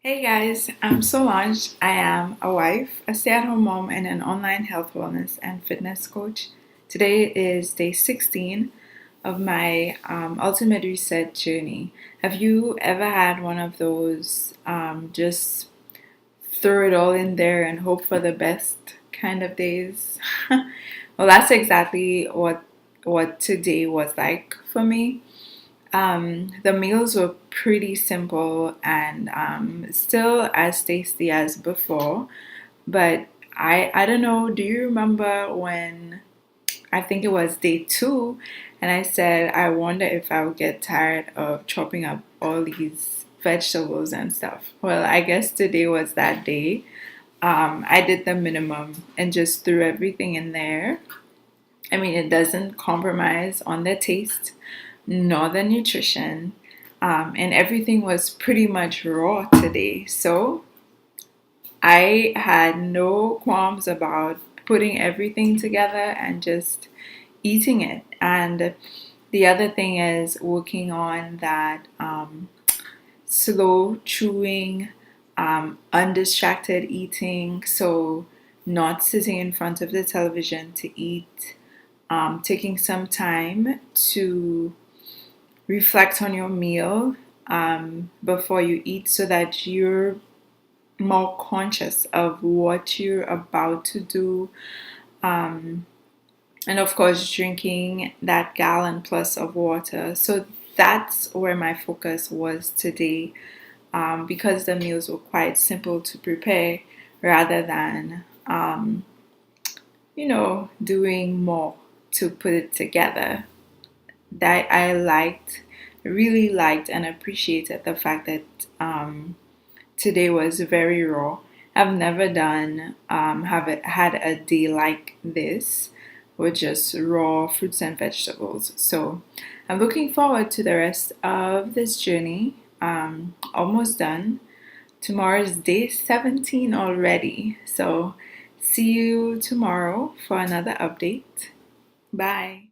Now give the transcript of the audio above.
Hey guys, I'm Solange. I am a wife, a stay-at-home mom, and an online health, wellness, and fitness coach. Today is day 16 of my Ultimate Reset journey. Have you ever had one of those just throw it all in there and hope for the best kind of days? Well, that's exactly what today was like for me. The meals were pretty simple and still as tasty as before. But I don't know, do you remember when I think it was day two and I said I wonder if I would get tired of chopping up all these vegetables and stuff? Well, I guess today was that day. I did the minimum and just threw everything in there. I mean, it doesn't compromise on the taste nor the nutrition. And everything was pretty much raw today. So I had no qualms about putting everything together and just eating it. And the other thing is working on that slow chewing, undistracted eating. So, not sitting in front of the television to eat, taking some time to reflect on your meal before you eat so that you're more conscious of what you're about to do. Um, and of course, drinking that gallon plus of water. So that's where my focus was today because the meals were quite simple to prepare rather than, doing more to put it together. That I really liked and appreciated the fact that today was very raw. I've never had a day like this with just raw fruits and vegetables. So I'm looking forward to the rest of this journey. Almost done. Tomorrow is day 17 already. So see you tomorrow for another update. Bye.